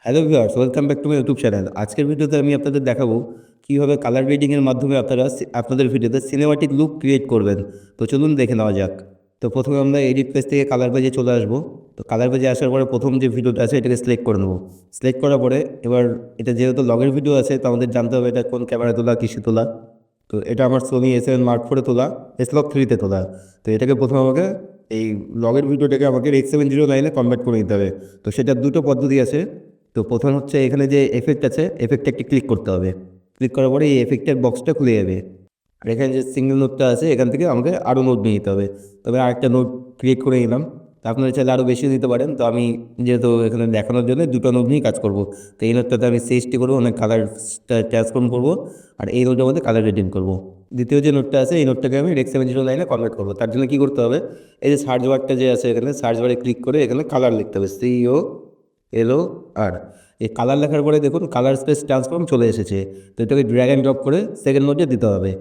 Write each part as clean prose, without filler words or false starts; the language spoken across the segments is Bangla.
Hello viewers, welcome back to my YouTube channel. আজকের ভিডিওতে আমি আপনাদের দেখাবো কীভাবে কালার গ্রেডিংয়ের মাধ্যমে আপনারা আপনাদের ভিডিওতে সিনেমাটিক লুক ক্রিয়েট করবেন। তো চলুন দেখে নেওয়া যাক। তো প্রথমে আমরা এডিট পেজ থেকে কালার পেজে চলে আসবো। তো কালার পেজে আসার পরে প্রথম যে ভিডিওটা আছে এটাকে সিলেক্ট করে নেবো। সিলেক্ট করার পরে এবার এটা যেহেতু লগের ভিডিও আছে তো আমাদের জানতে হবে এটা কোন ক্যামেরা তোলা, কিসে তোলা। তো এটা আমার সোনি A7 Mark IV তোলা, S-Log 3-তে তোলা। তো এটাকে প্রথমে আমাকে এই লগের ভিডিওটাকে আমাকে X709-এ কনভার্ট করে নিতে হবে। তো সেটার দুটো পদ্ধতি আছে। তো প্রথম হচ্ছে এখানে যে এফেক্ট আছে, এফেক্টে একটি ক্লিক করতে হবে। ক্লিক করার পরে এই এফেক্টের বক্সটা খুলে যাবে। আর এখানে যে সিঙ্গেল নোটটা আছে এখান থেকে আমাকে আরও নোট নিয়ে নিতে হবে। তবে আরেকটা নোট ক্রিয়েট করে নিলাম। তো আপনারা চাইলে আরও বেশি দিতে পারেন। তো আমি যেহেতু এখানে দেখানোর জন্য দুটো নোট নিয়েই কাজ করব। তো এই নোটটাতে আমি সিএসটি করবো, অনেক কালার ট্রান্সফর্ম করবো। আর এই নোটের মধ্যে কালার রেডিং করবো। দ্বিতীয় যে নোটটা আছে এই নোটটাকে আমি X709-এ কনভার্ট করবো। তার জন্য কী করতে হবে, এই যে সার্চ বারটা যে আছে এখানে সার্চ বারে ক্লিক করে এখানে কালার লিখতে হবে, COLOR। এই কালার লেখার পরে দেখুন কালার স্পেস ট্রান্সফর্ম চলে এসেছে। তো এটাকে ড্র্যাগ অ্যান্ড ড্রপ করে সেকেন্ড নোটে দিতে হবে।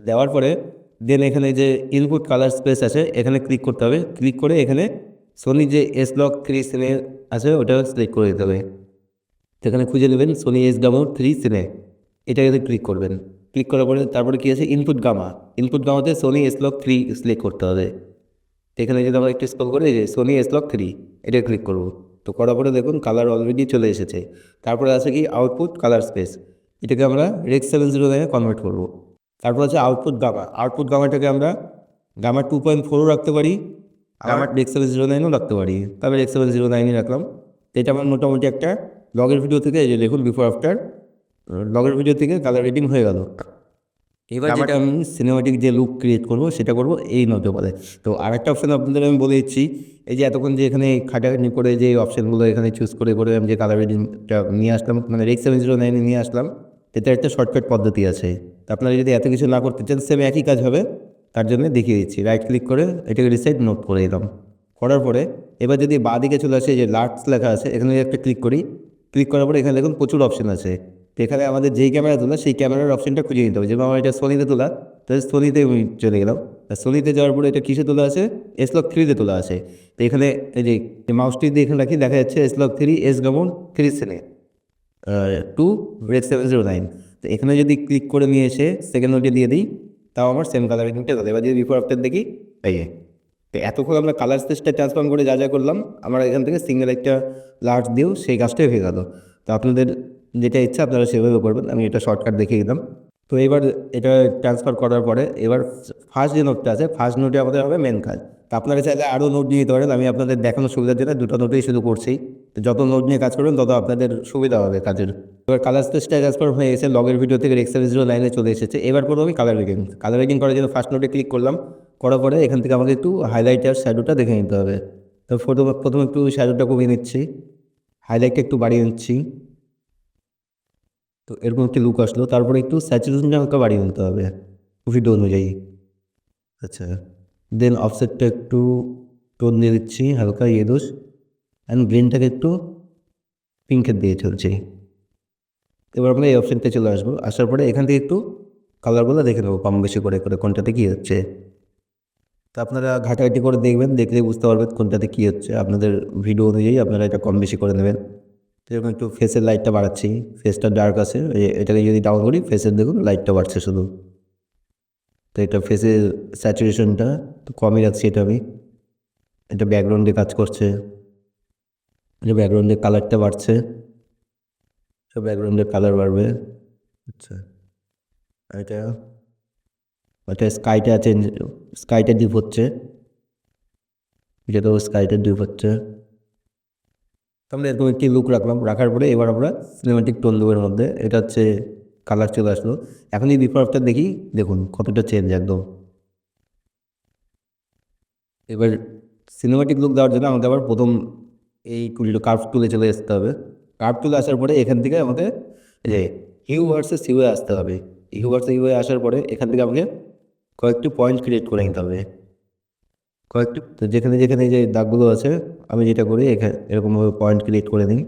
দেওয়ার পরে দেন এখানে যে ইনপুট কালার স্পেস আছে এখানে ক্লিক করতে হবে। ক্লিক করে এখানে সোনি যে S-Log 3 সিনে আছে ওটা সিলেক্ট করে দিতে হবে। সেখানে খুঁজে নেবেন সোনি S-Gamma 3 সিনে, এটাকে ক্লিক করবেন। ক্লিক করার পরে তারপরে কী আছে, ইনপুট গামা। ইনপুট গামাতে সোনি S-Log 3 সিলেক্ট করতে হবে। এখানে যদি আমরা একটু স্ক্রল করি যে সোনি S-Log 3 এটা ক্লিক করব। তো করার পরে দেখুন কালার অলরেডি চলে এসেছে। তারপরে আছে কি আউটপুট কালার স্পেস, এটাকে আমরা X709-এ কনভার্ট করব। তারপর আছে আউটপুট গামা। আউটপুট গামাটাকে আমরা গামা 2.4ও রাখতে পারি, আবার X709-ও রাখতে পারি। তবে X709-ই রাখলাম। তো এটা আমার মোটামুটি একটা লগের ভিডিও থেকে এই যে দেখুন বিফোর আফটার লগের ভিডিও থেকে কালার রেডিং হয়ে গেল। এবার যেটা আমি সিনেমাটিক যে লুক ক্রিয়েট করবো সেটা করবো এই নোটে বলে। তো আরেকটা অপশান আপনাদের আমি বলে দিচ্ছি, এই যে এতক্ষণ যে এখানে খাটাখাটনি করে যে অপশানগুলো এখানে চুজ করে করে আমি যে কালার রেডিংটা নিয়ে আসলাম, মানে X709-এ নিয়ে আসলাম, এটার একটা শর্টকাট পদ্ধতি আছে। তো আপনারা যদি এত কিছু না করতে চান সেম একই কাজ হবে, তার জন্য দেখিয়ে দিচ্ছি। রাইট ক্লিক করে এটাকে রিসেট নোট করে দিলাম। করার পরে এবার যদি বাঁ দিকে চলে আসে যে লার্টস লেখা আছে এখানে একটা ক্লিক করি। ক্লিক করার পরে এখানে দেখুন প্রচুর অপশান আছে। তো এখানে আমাদের যেই ক্যামেরা তোলা সেই ক্যামেরার অপশানটা খুঁজে নিতে হবে। যেমন আমার এটা সোনিতে তোলা, তাহলে সোনিতে আমি চলে গেলাম। আর সোনিতে যাওয়ার পরে এটা কিসে তোলা আছে, S-Log 3-তে তোলা আছে। তো এখানে এই যে মাউসটি দিয়ে এখানে রাখি, দেখা যাচ্ছে S-Log 3 S-Gamma 3 সিনে 2 X709। তো এখানে যদি ক্লিক করে নিয়ে এসে সেকেন্ড নোটে দিয়ে দিই, তাও আমার সেম কালার রেডিংটা হবে। এবার যদি বিফোর আফটার দেখি, এই যে তো এতক্ষণ আমরা কালার স্পেসটা ট্রান্সফর্ম করে যা যা করলাম, আমরা এখান থেকে সিঙ্গেল একটা লার্জ দিয়েও সেই কাজটাই হয়ে গেল। তো আপনাদের যেটা ইচ্ছা আপনারা সেভাবে করবেন, আমি এটা শর্টকাট দেখিয়ে দিলাম। তো এবার এটা ট্রান্সফার করার পরে এবার ফার্স্ট যে নোটটা আছে ফার্স্ট নোটে আমাদের হবে মেন কাজ। তো আপনারা চাইলে আরও নোট নিয়ে নিতে পারেন, আমি আপনাদের দেখানোর সুবিধার জন্য দুটো নোটেই শুধু করছি। তো যত নোট নিয়ে কাজ করবেন তত আপনাদের সুবিধা হবে কাজের। এবার কালার স্পেসটা ট্রান্সফার হয়ে গেছে, লগের ভিডিও থেকে X709-এ চলে এসেছে। এবার করবো আমি কালার রেডিং। কালার রেডিং করার জন্য ফার্স্ট নোটে ক্লিক করলাম। করার পরে এখান থেকে আমাকে একটু হাইলাইটার শ্যাডোটা দেখে নিতে হবে। তো প্রথমে একটু শ্যাডোটা কমিয়ে নিচ্ছি, হাইলাইটটা একটু বাড়িয়ে নিচ্ছি। তো এরকম একটি লুক আসলো। তারপরে একটু স্যাচুরেশনটা হালকা বাড়িয়ে নিতে হবে ভিডিও অনুযায়ী। আচ্ছা, দেন অফসেটটা একটু টোন দিয়ে দিচ্ছি হালকা ইয়েলোস, অ্যান্ড গ্রিনটাকে একটু পিঙ্কের দিয়ে চলছি। এবার আমরা এই অপশানটা চলে আসবো। আসার পরে এখান থেকে একটু কালারগুলো দেখে নেবো কম বেশি করে করে কোনটাতে কী হচ্ছে। তো আপনারা ঘাটাঘাটি করে দেখবেন, দেখলে বুঝতে পারবেন কোনটাতে কী হচ্ছে। আপনাদের ভিডিও অনুযায়ী আপনারা এটা কম বেশি করে নেবেন। এরকম একটু ফেসের লাইটটা বাড়াচ্ছি, ফেসটা ডার্ক আছে, এটাকে যদি ডাউন করি ফেসের দেখুন লাইটটা বাড়ছে শুধু। তো এটা ফেসের স্যাচুরেশনটা তো কমই রাখছি এটা আমি। এটা ব্যাকগ্রাউন্ডে কাজ করছে, এটা ব্যাকগ্রাউন্ডের কালারটা বাড়ছে, তো ব্যাকগ্রাউন্ডের কালার বাড়বে। আচ্ছা, এটা এটা স্কাইটা ডিপ হচ্ছে, এটা তো স্কাইটা ডিপ হচ্ছে। তো আমরা এরকম একটি লুক রাখলাম। রাখার পরে এবার আমরা সিনেমাটিক টোন দেবো মধ্যে। এটা হচ্ছে কালার চলে আসলো। এখন এই বিফোর আফটার দেখি, দেখুন কতটা চেঞ্জ একদম। এবার সিনেমাটিক লুক দেওয়ার জন্য আমাদের আবার প্রথম এই টুলটা কার্ভ টুলে চলে আসতে হবে। কার্ভ টুলে আসার পরে এখান থেকে আমাদের যে হিউ ভার্সেস হিউয়ে আসতে হবে। হিউ ভার্সেস হিউয়ে আসার পরে এখান থেকে আমাকে কয়েকটি পয়েন্ট ক্রিয়েট করে নিতে হবে। কয়েকটি তো যেখানে যেখানে যে দাগগুলো আছে আমি যেটা করি এখানে এরকমভাবে পয়েন্ট ক্রিয়েট করে নিই।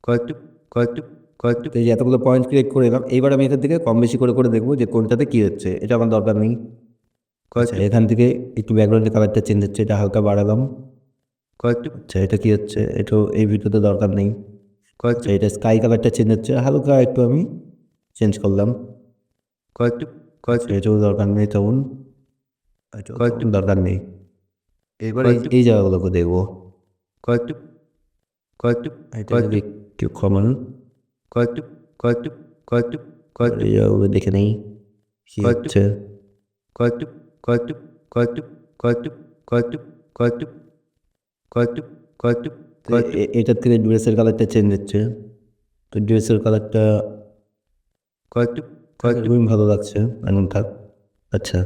কয়েকটি কয়েকটি কয়েকটি এই যে এতগুলো পয়েন্ট ক্রিয়েট করে এলাম। এইবার আমি এখান থেকে কম বেশি করে করে দেখবো যে কোনটাতে কী হচ্ছে, এটা আমার দরকার নেই। কয়েকটা এখান থেকে একটু ব্যাকগ্রাউন্ডের কালারটা চেঞ্জ হচ্ছে, এটা হালকা বাড়ালাম। কয়েকটি আচ্ছা, এটা কী হচ্ছে, এটাও এই ভিডিওতে দরকার নেই। আচ্ছা, এটা স্কাই কালারটা চেঞ্জ হচ্ছে, হালকা একটু আমি চেঞ্জ করলাম। এটাও দরকার নেই তখন, এটাও দরকার নেই। এবার এই জায়গাগুলোকে দেখবো, এটা যদি একটু কমন, এই জায়গাগুলো দেখে নেই কি হচ্ছে। এটার থেকে ড্রেসের কালারটা চেঞ্জ হচ্ছে, তো ড্রেসের কালারটা খুবই ভালো লাগছে, এমন থাক। আচ্ছা,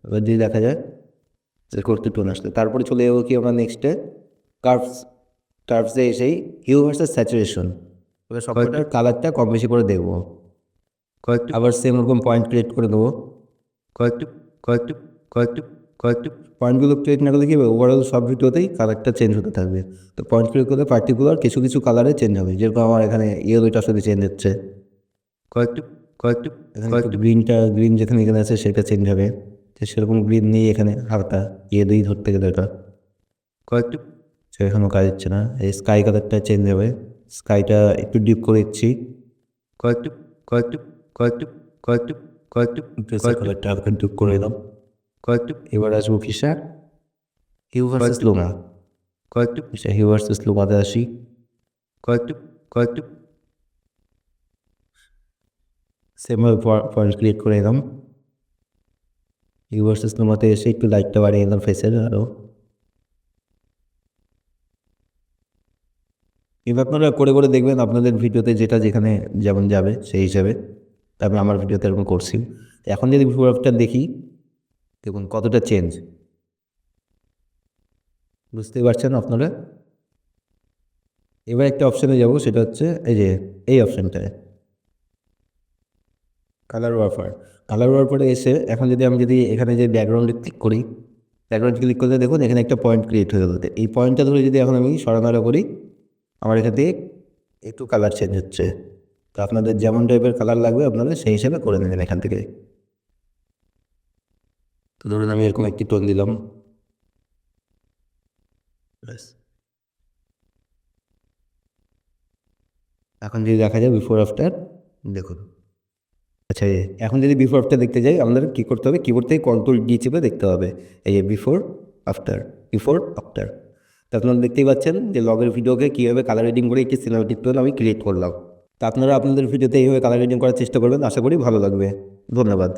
এবার যদি দেখা যায় যে করতে টোন আসলে, তারপরে চলে যাবো কি আমরা নেক্সটে কার্ভস। কার্ভসে এসেই হিউ ভার্সেস স্যাচুরেশন, এবার সবকটার কালারটা কম বেশি করে দেখবো। আবার সেম রকম পয়েন্ট ক্রিয়েট করে দেবো। পয়েন্টগুলো ক্রিয়েট না করলে কি হবে, ওভারঅল সব ভিডিওতেই কালারটা চেঞ্জ হতে থাকবে। তো পয়েন্ট ক্রিয়েট করলে পার্টিকুলার কিছু কিছু কালারে চেঞ্জ হবে, যেরকম আমার এখানে ইয়েলোটা শুধু চেঞ্জ হচ্ছে, গ্রিন যেখানে এখানে আছে সেটা চেঞ্জ হবে, তো সেরকম গ্রিন নিয়ে এখানে হালকা ইয়েলোই ধরতে গেলে ওটা এখনও কাজ হচ্ছে না। এই স্কাই কালারটা চেঞ্জ হবে, স্কাইটা একটু ডিপ করে দিচ্ছি, কালারটা হালকা ডিপ করে দিলাম। এবার আসবো কিসা, hue versus luma. Hue versus লুমাতে আসি, সেমভাবে পয়েন্ট ক্রিয়েট করে এলাম। হিউ ভার্সেস লুমাতে এসে একটু লাইটটা বাড়িয়ে এলাম ফেসের আরও। এবার আপনারা করে করে দেখবেন আপনাদের ভিডিওতে যেটা যেখানে যেমন যাবে সেই হিসাবে। তারপরে আমার ভিডিওতে এরকম করছি। এখন যদি বিফোর আফটার দেখি, দেখুন কতটা চেঞ্জ, বুঝতে পারছেন আপনারা। এবার একটা অপশানে যাব, সেটা হচ্ছে এই যে এই অপশানটায় কালার ওয়ারফার। কালার ওয়ারফারে এসে এখন যদি এখানে যে ব্যাকগ্রাউন্ডে ক্লিক করি, ব্যাকগ্রাউন্ড ক্লিক করলে দেখুন এখানে একটা পয়েন্ট ক্রিয়েট হয়ে গেলো। এই পয়েন্টটা ধরে যদি এখন আমি সরানাড়া করি, আমার এখান থেকে একটু কালার চেঞ্জ হচ্ছে। তো আপনাদের যেমন টাইপের কালার লাগবে আপনাদের সেই হিসাবে করে নেবেন এখান থেকে। তো ধরুন আমি এরকম একটি টোন দিলাম, ব্যাস। এখন যদি দেখা যায় বিফোর আফটার, দেখুন। আচ্ছা, এখন যদি বিফোর আফটার দেখতে যাই, আমাদের কী করতে হবে, কিবোর্ড থেকে কন্ট্রোল ডি চেপে দেখতে হবে এই যে বিফোর আফটার। তো আপনারা দেখতেই পাচ্ছেন যে লগের ভিডিওকে কীভাবে কালার রেডিং করে একটি সিনেমাটিক টোন আমি ক্রিয়েট করলাম। তো আপনারা আপনাদের ভিডিওতে এইভাবে কালার রেডিং করার চেষ্টা করবেন, আশা করি ভালো লাগবে। ধন্যবাদ।